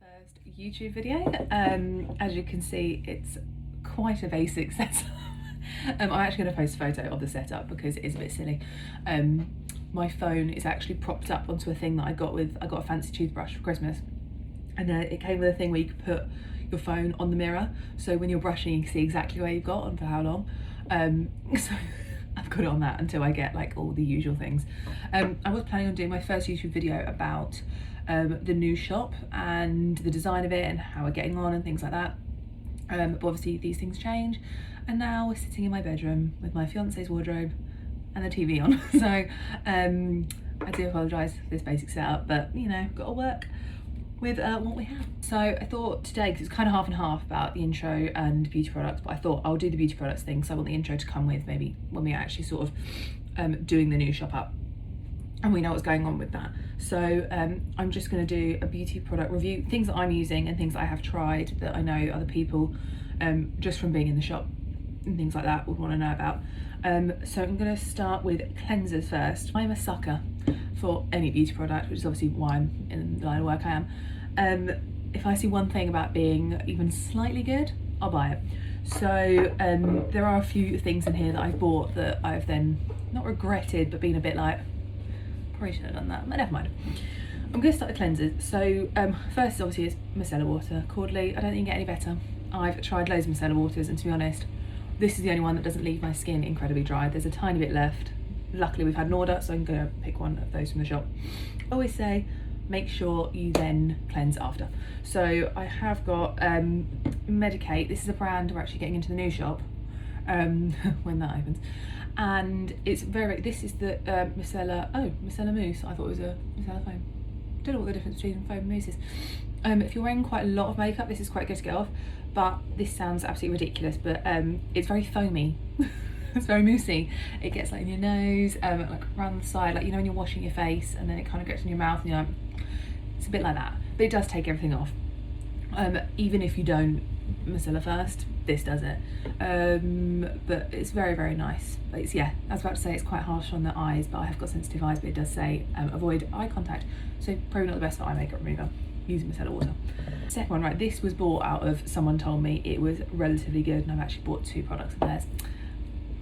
First YouTube video. As you can see, it's quite a basic setup. I'm actually going to post a photo of the setup because it is a bit silly. My phone is actually propped up onto a thing that I got a fancy toothbrush for Christmas, and it came with a thing where you could put your phone on the mirror, so when you're brushing you can see exactly where you've got and for how long. So I've got it on that until I get like all the usual things. I was planning on doing my first YouTube video about the new shop and the design of it and how we're getting on and things like that. But obviously these things change, and now we're sitting in my bedroom with my fiance's wardrobe and the TV on. So I do apologise for this basic setup, but you know, got to work with what we have. So I thought today, because it's kind of half and half about the intro and beauty products, but I thought I'll do the beauty products thing, so I want the intro to come with maybe when we're actually sort of doing the new shop up and we know what's going on with that. So I'm just going to do a beauty product review, things that I'm using and things that I have tried that I know other people just from being in the shop and things like that would want to know about. So I'm going to start with cleansers first. I'm a sucker for any beauty product, which is obviously why I'm in the line of work I am. If I see one thing about being even slightly good, I'll buy it. So there are a few things in here that I've bought that I've then not regretted, but been a bit like, probably should have done that, but never mind. I'm going to start with cleansers. So first obviously is Miceller water. Caudalie, I don't think you can get any better. I've tried loads of Miceller waters, and to be honest, this is the only one that doesn't leave my skin incredibly dry. There's a tiny bit left. Luckily we've had an order, so I'm going to pick one of those from the shop. I always say make sure you then cleanse after. So I have got Eradikate. This is a brand we're actually getting into the new shop when that opens, and it's this is the Miceller Mousse. I thought it was a Miceller foam. Don't know what the difference between foam and mousse is. If you're wearing quite a lot of makeup, this is quite good to get off, but this sounds absolutely ridiculous, but it's very foamy. It's very moussey. It gets like in your nose, like around the side, like you know when you're washing your face and then it kind of gets in your mouth and you're like, it's a bit like that, but it does take everything off. Even if you don't Miceller first, this does it. But it's very, very nice. It's, yeah, I was about to say it's quite harsh on the eyes, but I have got sensitive eyes, but it does say avoid eye contact, so probably not the best for eye makeup remover, using Miceller water. Second one, right, this was bought out of, someone told me it was relatively good, and I've actually bought 2 products of theirs.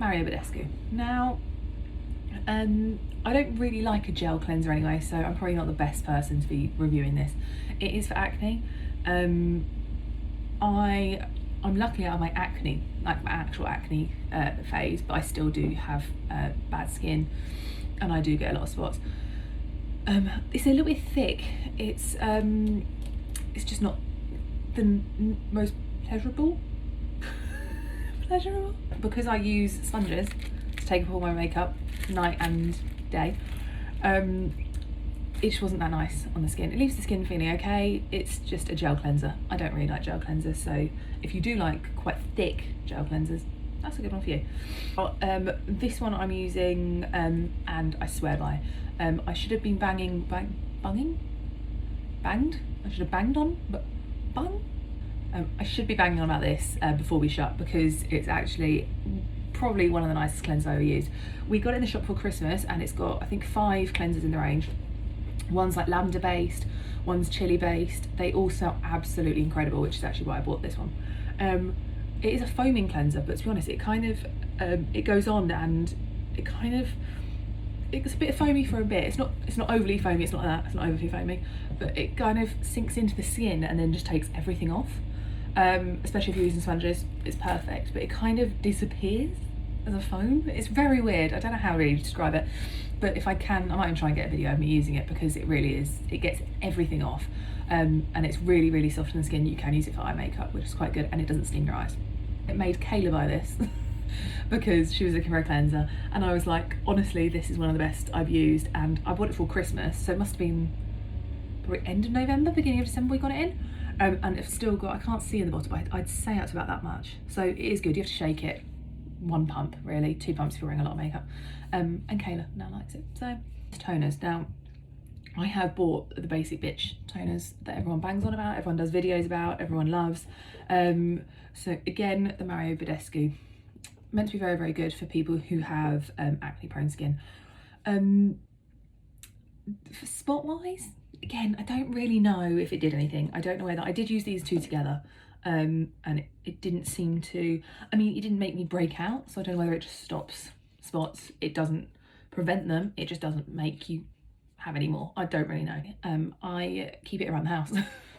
Badescu. Now, I don't really like a gel cleanser anyway, so I'm probably not the best person to be reviewing this. It is for acne. I'm luckily out of my acne, like my actual acne phase, but I still do have bad skin, and I do get a lot of spots. It's a little bit thick. It's just not the most pleasurable. Because I use sponges to take up all my makeup night and day. It just wasn't that nice on the skin. It leaves the skin feeling okay. It's just a gel cleanser. I don't really like gel cleansers, so if you do like quite thick gel cleansers, that's a good one for you. This one I'm using, and I swear by. I should have been banged. I should have banged on, but bung. I should be banging on about this before we shut, because it's actually probably one of the nicest cleansers I ever used. We got it in the shop for Christmas, and it's got I think 5 cleansers in the range. One's like lavender based, one's chili based. They all smell absolutely incredible, which is actually why I bought this one. It is a foaming cleanser, but to be honest, it kind of it goes on and it's a bit foamy for a bit. It's not overly foamy. It's not that. It's not overly foamy, but it kind of sinks into the skin and then just takes everything off. Especially if you're using sponges, it's perfect, but it kind of disappears as a foam. It's very weird. I don't know how to really describe it, but if I can, I might even try and get a video of me using it, because it really is, it gets everything off, and it's really, really soft on the skin. You can use it for eye makeup, which is quite good, and it doesn't sting your eyes. It made Kayla buy this because she was looking for a cleanser, and I was like, honestly, this is one of the best I've used, and I bought it for Christmas, so it must have been probably end of November, beginning of December we got it in. And it's still got, I can't see in the bottle, but I'd say it's about that much. So it is good. You have to shake it. 1 pump, really. 2 pumps if you're wearing a lot of makeup. And Kayla now likes it. So, toners. Now, I have bought the basic bitch toners that everyone bangs on about, everyone does videos about, everyone loves. So again, the Badescu. Meant to be very, very good for people who have acne prone skin. Spot wise, again, I don't really know if it did anything. I don't know whether I did use these two together, and it didn't seem to, I mean, it didn't make me break out, so I don't know whether it just stops spots. It doesn't prevent them, it just doesn't make you have any more. I don't really know. I keep it around the house.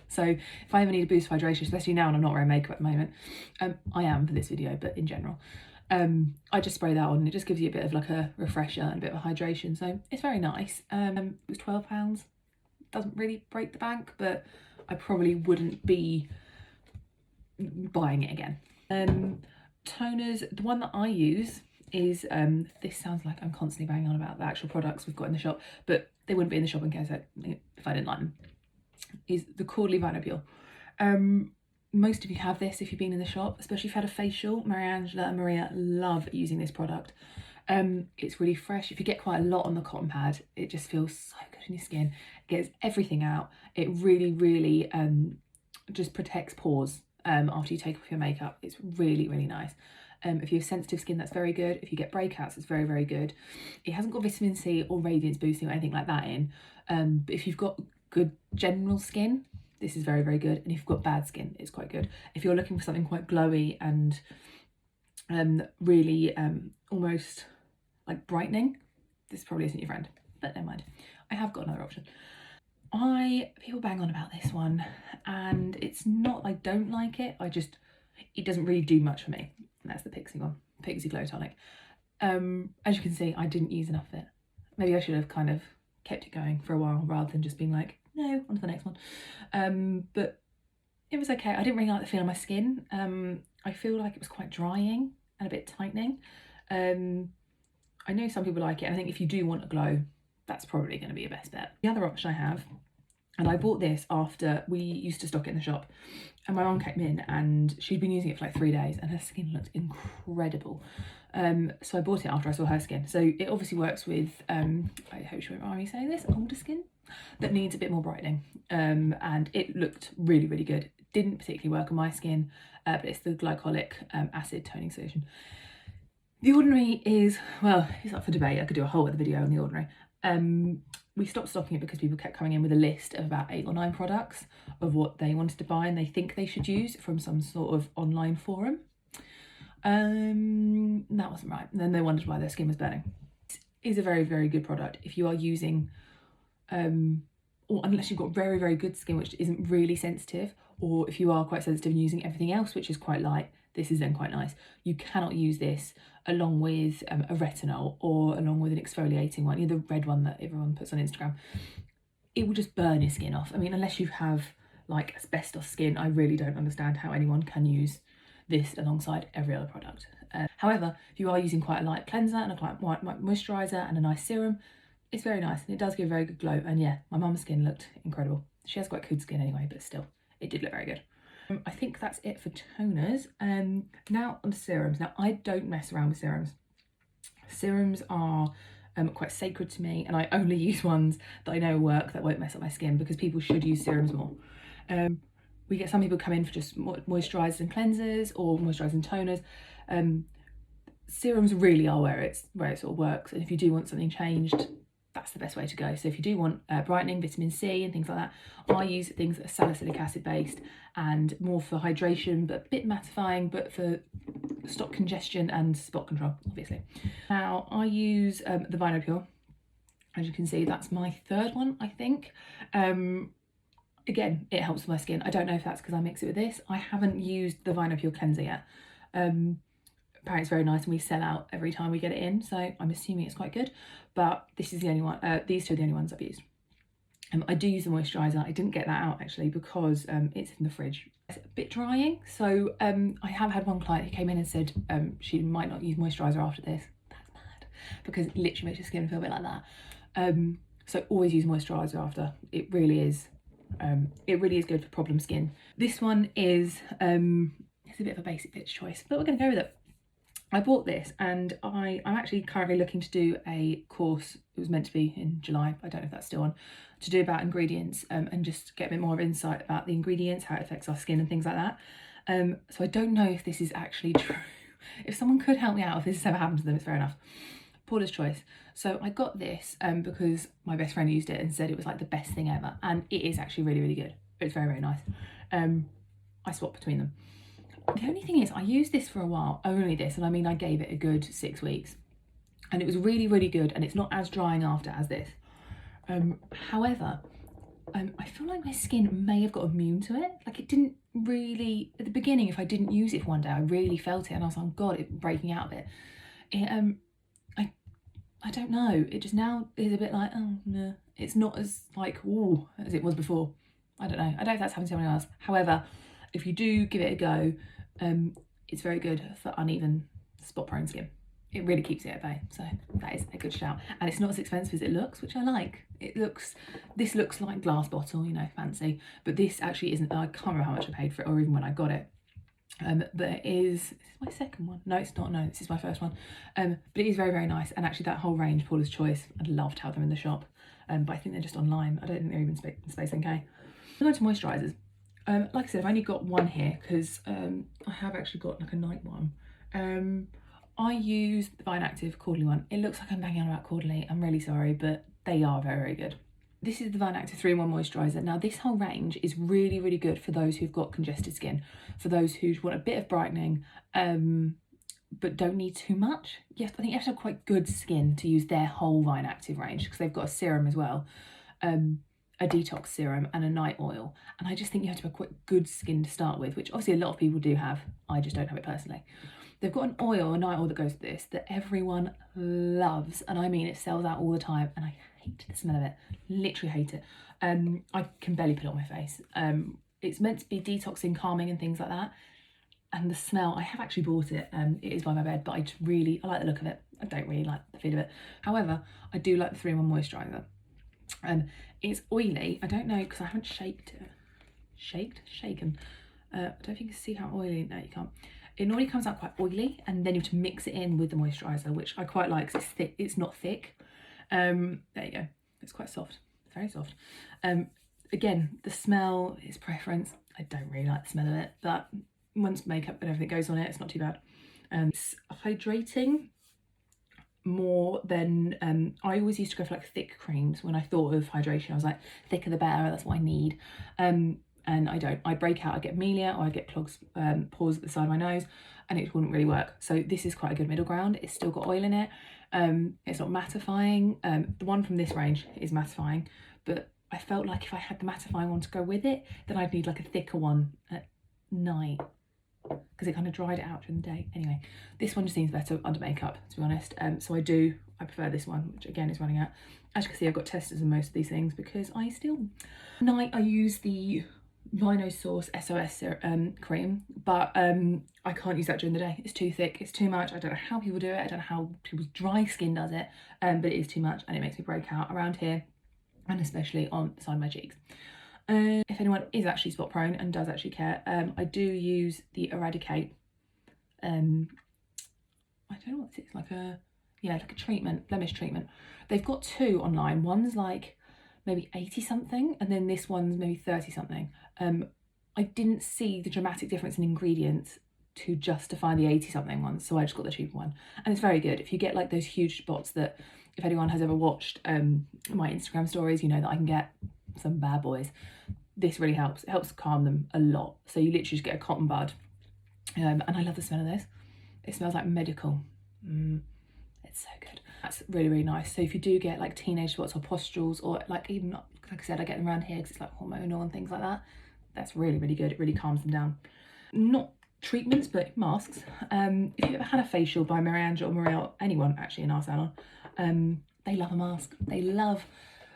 So if I ever need a boost of hydration, especially now and I'm not wearing makeup at the moment, I am for this video, but in general, I just spray that on and it just gives you a bit of like a refresher and a bit of a hydration. So it's very nice. It was £12. Doesn't really break the bank, but I probably wouldn't be buying it again. Toners, the one that I use is, this sounds like I'm constantly banging on about the actual products we've got in the shop, but they wouldn't be in the shop in case if I didn't like them, is the Caudalie Vinopure. Most of you have this if you've been in the shop, especially if you've had a facial. Mariangela and Maria love using this product. It's really fresh. If you get quite a lot on the cotton pad, it just feels so good in your skin. It gets everything out. It really just protects pores after you take off your makeup. It's really nice. If you have sensitive skin, that's very good. If you get breakouts, it's very good. It hasn't got vitamin C or radiance boosting or anything like that in, but if you've got good general skin, this is very good. And if you've got bad skin, it's quite good. If you're looking for something quite glowy and really almost like brightening, this probably isn't your friend, but never mind. I have got another option. People bang on about this one, and it's not I don't like it, it doesn't really do much for me. And that's the Pixi one, Pixi Glow Tonic. As you can see, I didn't use enough of it. Maybe I should have kind of kept it going for a while rather than just being like, no, on to the next one. But it was okay. I didn't really like the feel of my skin. I feel like it was quite drying and a bit tightening. I know some people like it, and I think if you do want a glow, that's probably going to be your best bet. The other option I have, and I bought this after we used to stock it in the shop, and my mum came in and she'd been using it for like 3 days and her skin looked incredible. So I bought it after I saw her skin. So it obviously works with, I hope she won't mind me saying this, older skin that needs a bit more brightening. And it looked really good. Didn't particularly work on my skin, but it's the Glycolic acid toning solution. The Ordinary is, well, it's up for debate. I could do a whole other video on The Ordinary. We stopped stocking it because people kept coming in with a list of about 8 or 9 products of what they wanted to buy and they think they should use from some sort of online forum. That wasn't right. And then they wondered why their skin was burning. It is a very good product if you are using, or unless you've got very good skin which isn't really sensitive, or if you are quite sensitive and using everything else which is quite light, this is then quite nice. You cannot use this along with a retinol or along with an exfoliating one, the red one that everyone puts on Instagram. It will just burn your skin off. I mean, unless you have like asbestos skin, I really don't understand how anyone can use this alongside every other product. However, if you are using quite a light cleanser and a quite white moisturizer and a nice serum, it's very nice and it does give a very good glow. And yeah, my mum's skin looked incredible. She has quite good skin anyway, but still, it did look very good. I think that's it for toners. Now on to serums. Now I don't mess around with serums. Serums are quite sacred to me, and I only use ones that I know work, that won't mess up my skin, because people should use serums more. We get some people come in for just moisturisers and cleansers or moisturising toners. Serums really are where it sort of works, and if you do want something changed, that's the best way to go. So if you do want brightening, vitamin C and things like that, I use things that are salicylic acid based and more for hydration, but a bit mattifying, but for stop congestion and spot control, obviously. Now I use the Vinopure. As you can see, that's my 3rd one, I think. Again, it helps with my skin. I don't know if that's because I mix it with this. I haven't used the Vinopure cleanser yet. Apparently it's very nice and we sell out every time we get it in, so I'm assuming it's quite good, but this is the only one, these two are the only ones I've used. I do use the moisturiser. I didn't get that out actually because it's in the fridge. It's a bit drying, so I have had one client who came in and said she might not use moisturiser after this. That's mad, because it literally makes your skin feel a bit like that. So always use moisturiser after. It really is good for problem skin. This one is it's a bit of a basic bitch choice, but we're going to go with it. I bought this and I'm actually currently looking to do a course. It was meant to be in July, I don't know if that's still on, to do about ingredients and just get a bit more of insight about the ingredients, how it affects our skin and things like that. So I don't know if this is actually true. If someone could help me out, if this has ever happened to them, it's fair enough. Paula's Choice. So I got this because my best friend used it and said it was like the best thing ever, and it is actually really, really good. It's very, very nice. I swap between them. The only thing is I used this for a while, only this, and I mean I gave it a good 6 weeks, and it was really, really good, and it's not as drying after as this. However, I feel like my skin may have got immune to it. Like, it didn't really, at the beginning, if I didn't use it for one day, I really felt it and I was like, oh God, it's breaking out a bit. It, I don't know, it just now is a bit like, oh no, it's not as like, ooh, as it was before. I don't know, I don't know if that's happened to anyone else. However, if you do give it a go, it's very good for uneven, spot prone skin. It really keeps it at bay, so that is a good shout. And it's not as expensive as it looks, which I like. This looks like glass bottle, you know, fancy, but this actually isn't. I can't remember how much I paid for it or even when I got it. But it is my second one. No, it's not. No, this is my first one. But it is very, very nice. And actually that whole range, Paula's Choice, I'd love to have them in the shop. But I think they're just online. I don't think they're even in Space NK. I'm going to moisturisers. Like I said, I've only got one here because I have actually got like a night one. I use the Fine Active Caudalie one. It looks like I'm banging on about Caudalie. I'm really sorry, but they are very, very good. This is the Fine Active 3-in-1 moisturiser. Now, this whole range is really, really good for those who've got congested skin, for those who want a bit of brightening, but don't need too much. Yes, I think you have to have quite good skin to use their whole Fine Active range, because they've got a serum as well, a detox serum and a night oil. And I just think you have to have quite good skin to start with, which obviously a lot of people do have. I just don't have it personally. They've got an oil, a night oil that goes with this, that everyone loves. And I mean, it sells out all the time. And I hate the smell of it. Literally hate it. I can barely put it on my face. It's meant to be detoxing, calming and things like that. And the smell, I have actually bought it. It is by my bed, but I like the look of it. I don't really like the feel of it. However, I do like the 3-in-1 moisturiser. It's oily. I don't know, because I haven't shaked it. Shaken. I don't know if you can see how oily. No, you can't. It normally comes out quite oily, and then you have to mix it in with the moisturiser, which I quite like because it's thick. It's not thick. There you go. It's quite soft. It's very soft. Again, the smell is preference. I don't really like the smell of it, but once makeup and everything goes on it, it's not too bad. It's hydrating more than I always used to go for like thick creams when I thought of hydration. I was like, thicker the better, that's what I need. And I don't. I break out, I get melia, or I get clogs, pores at the side of my nose, and it wouldn't really work. So this is quite a good middle ground. It's still got oil in it. It's not mattifying. The one from this range is mattifying, but I felt like if I had the mattifying one to go with it, then I'd need like a thicker one at night, because it kind of dried it out during the day. Anyway, this one just seems better under makeup, to be honest. So I prefer this one, which again is running out. As you can see, I've got testers in most of these things because I night I use the Vinosource SOS cream, but I can't use that during the day. It's too thick, it's too much. I don't know how people do it. I don't know how people's dry skin does it, but it is too much, and it makes me break out around here, and especially on the side of my cheeks. If anyone is actually spot prone and does actually care, I do use the Eradikate. I don't know what this is, like a treatment, Blemish treatment. They've got two online. One's like maybe 80 something, and then this one's maybe 30 something. I didn't see the dramatic difference in ingredients to justify the 80 something one, so I just got the cheaper one, and it's very good. If you get like those huge spots that, if anyone has ever watched my Instagram stories, you know that I can get some bad boys. This really helps. It helps calm them a lot. So you literally just get a cotton bud, and I love the smell of this. It smells like medical. It's so good. That's really, really nice. So if you do get like teenage spots or pustules, or like even, like I said, I get them around here because it's like hormonal and things like that, that's really, really good. It really calms them down. Not treatments, but masks. If you've ever had a facial by Mariangela or Marielle, anyone actually in our salon, they love a mask. They love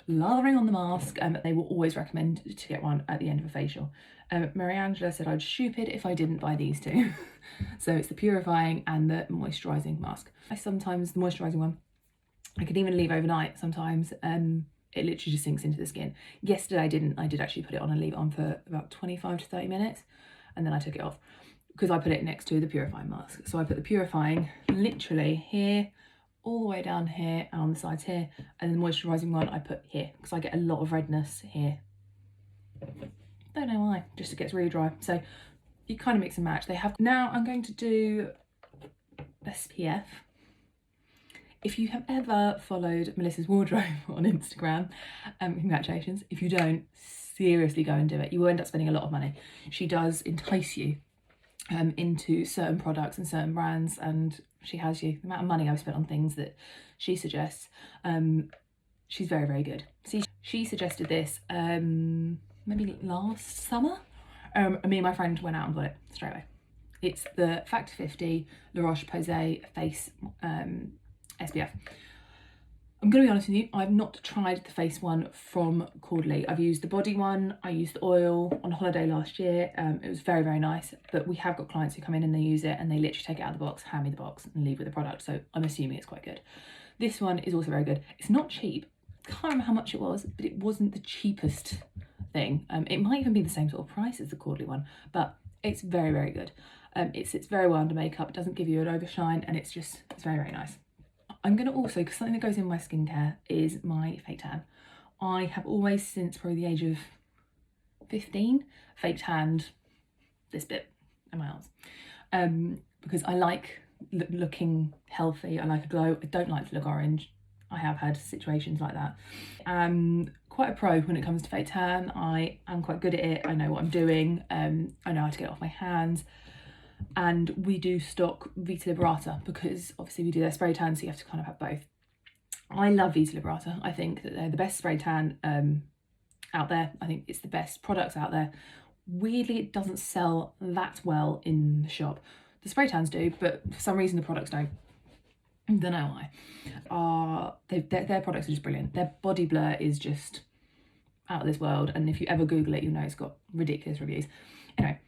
lathering on the mask. They will always recommend to get one at the end of a facial. Mariangela said I'd stupid if I didn't buy these two. So it's the Purifying and the Moisturizing mask. The moisturizing one, I could even leave overnight sometimes. It literally just sinks into the skin. Yesterday I did actually put it on and leave it on for about 25 to 30 minutes, and then I took it off because I put it next to the Purifying mask. So I put the Purifying literally here, all the way down here, and on the sides here, and then the moisturising one I put here because I get a lot of redness here. Don't know why, just it gets really dry. So you kind of mix and match. They have, now I'm going to do SPF. If you have ever followed Melissa's Wardrobe on Instagram, congratulations. If you don't, seriously go and do it. You will end up spending a lot of money. She does entice you into certain products and certain brands, and she has you. The amount of money I've spent on things that she suggests, she's very, very good. See, she suggested this maybe last summer. Me and my friend went out and got it straight away. It's the Factor 50 La Roche-Posay face SPF. I'm going to be honest with you, I've not tried the face one from Caudalie. I've used the body one, I used the oil on holiday last year. It was very, very nice, but we have got clients who come in and they use it and they literally take it out of the box, hand me the box and leave with the product. So I'm assuming it's quite good. This one is also very good. It's not cheap. I can't remember how much it was, but it wasn't the cheapest thing. It might even be the same sort of price as the Caudalie one, but it's very, very good. It sits very well under makeup, it doesn't give you an overshine, and it's very, very nice. I'm going to also, because something that goes in my skincare is my fake tan. I have always, since probably the age of 15, fake tanned this bit in my arms. Because I like looking healthy, I like a glow, I don't like to look orange. I have had situations like that. I'm quite a pro when it comes to fake tan. I am quite good at it, I know what I'm doing, I know how to get it off my hands. And we do stock Vita Liberata because obviously we do their spray tan, so you have to kind of have both. I love Vita Liberata. I think that they're the best spray tan out there. I think it's the best products out there. Weirdly, it doesn't sell that well in the shop. The spray tans do, but for some reason the products don't. I don't know why. Their products are just brilliant. Their body blur is just out of this world, and if you ever Google it, you'll know it's got ridiculous reviews. Anyway,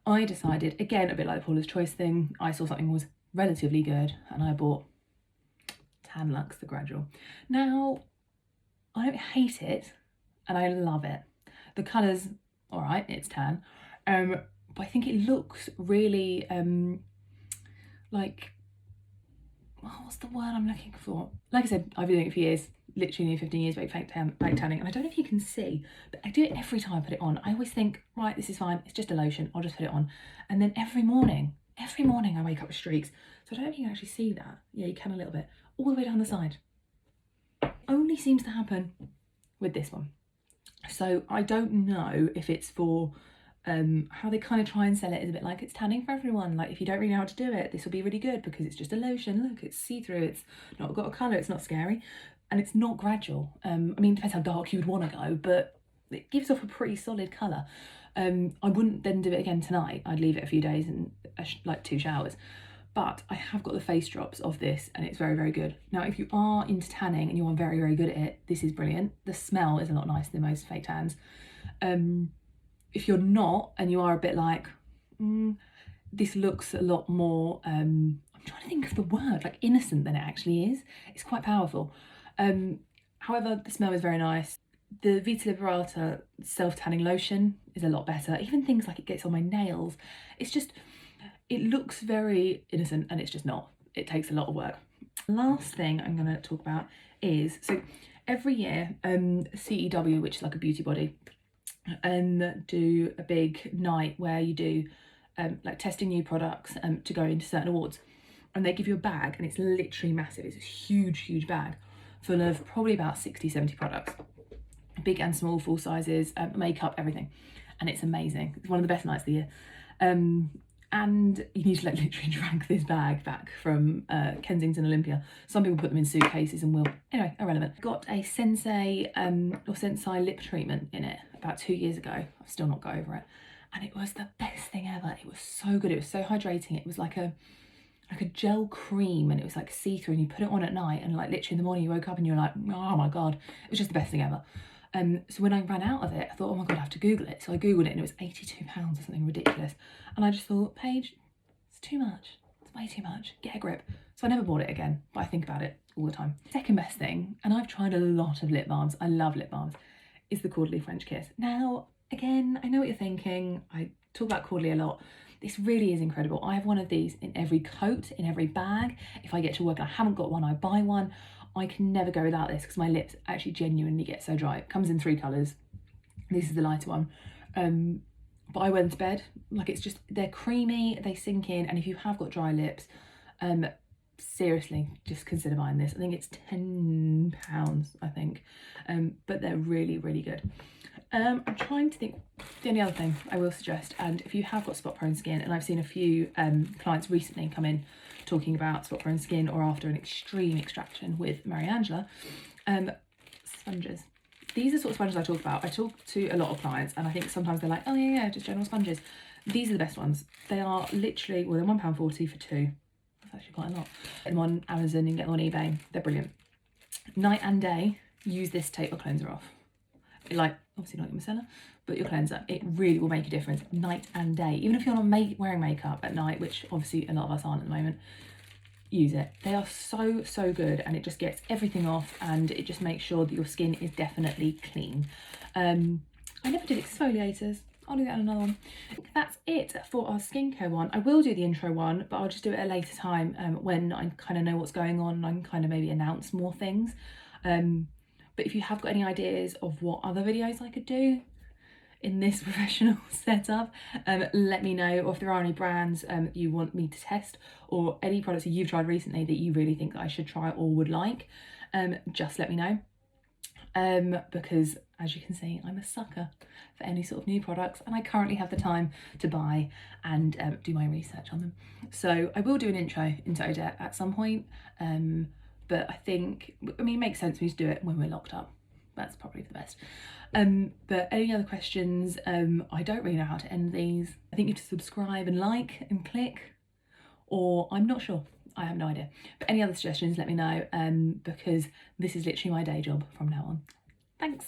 I decided, again, a bit like the Paula's Choice thing, I saw something was relatively good and I bought Tan Luxe, the Gradual. Now, I don't hate it and I love it. The colour's all right, it's tan, but I think it looks really like, what's the word I'm looking for? Like I said, I've been doing it for years, literally nearly 15 years, fake tanning, and I don't know if you can see, but I do it every time I put it on. I always think, right, this is fine, it's just a lotion, I'll just put it on. And then every morning I wake up with streaks. So I don't know if you can actually see that. Yeah, you can a little bit, all the way down the side. Only seems to happen with this one. So I don't know if it's for how they kind of try and sell it is a bit like it's tanning for everyone. Like, if you don't really know how to do it, this will be really good because it's just a lotion. Look, it's see-through, it's not got a colour, it's not scary, and it's not gradual. I mean, it depends how dark you would want to go, but it gives off a pretty solid colour. I wouldn't then do it again tonight. I'd leave it a few days and like 2 showers. But I have got the face drops of this and it's very, very good. Now, if you are into tanning and you are very, very good at it, this is brilliant. The smell is a lot nicer than most fake tans. If you're not and you are a bit like, this looks a lot more, I'm trying to think of the word, like innocent than it actually is. It's quite powerful. However, the smell is very nice. The Vita Liberata self-tanning lotion is a lot better. Even things like it gets on my nails. It's just, it looks very innocent and it's just not. It takes a lot of work. Last thing I'm going to talk about is, so every year CEW, which is like a beauty body, do a big night where you do like testing new products to go into certain awards, and they give you a bag and it's literally massive. It's a huge bag full of probably about 60-70 products, big and small, full sizes, makeup, everything, and it's amazing. It's one of the best nights of the year. And you need to like literally drag this bag back from Kensington Olympia. Some people put them in suitcases and will. Anyway, irrelevant. Got a Sensei or Sensei lip treatment in it about 2 years ago. I've still not got over it. And it was the best thing ever. It was so good. It was so hydrating. It was like a gel cream, and it was like see-through, and you put it on at night and like literally in the morning you woke up and you were like, oh my God, it was just the best thing ever. So when I ran out of it, I thought, oh my God, I have to Google it. So I Googled it and it was £82 or something ridiculous. And I just thought, Paige, it's too much. It's way too much. Get a grip. So I never bought it again, but I think about it all the time. Second best thing, and I've tried a lot of lip balms, I love lip balms, is the Caudalie French Kiss. Now, again, I know what you're thinking. I talk about Caudalie a lot. This really is incredible. I have one of these in every coat, in every bag. If I get to work and I haven't got one, I buy one. I can never go without this because my lips actually genuinely get so dry. It comes in 3 colours. This is the lighter one. But I wear them to bed. Like, it's just, they're creamy, they sink in, and if you have got dry lips, seriously just consider buying this. I think it's £10, I think, but they're really, really good. I'm trying to think the only other thing I will suggest, and if you have got spot prone skin, and I've seen a few clients recently come in talking about spot prone skin or after an extreme extraction with Mariangela, sponges. These are the sort of sponges I talk about. I talk to a lot of clients and I think sometimes they're like, oh yeah, just general sponges. These are the best ones. They are literally, well, they're £1.40 for 2. That's actually quite a lot. Get them on Amazon and get them on eBay. They're brilliant. Night and day, use this to take your cleanser off. Like, obviously not your micellar, but your cleanser. It really will make a difference night and day. Even if you're not wearing makeup at night, which obviously a lot of us aren't at the moment, use it. They are so, so good, and it just gets everything off and it just makes sure that your skin is definitely clean. I never did exfoliators. I'll do that in another one. That's it for our skincare one. I will do the intro one, but I'll just do it at a later time when I kind of know what's going on and I can kind of maybe announce more things. But if you have got any ideas of what other videos I could do in this professional setup, let me know. Or if there are any brands you want me to test, or any products that you've tried recently that you really think that I should try or would like, just let me know. Because as you can see, I'm a sucker for any sort of new products, and I currently have the time to buy and do my research on them. So I will do an intro into Odette at some point, but I think, I mean, it makes sense for me to do it when we're locked up. That's probably for the best. But any other questions, I don't really know how to end these. I think you have to subscribe and like and click, or I'm not sure. I have no idea. But any other suggestions, let me know, because this is literally my day job from now on. Thanks.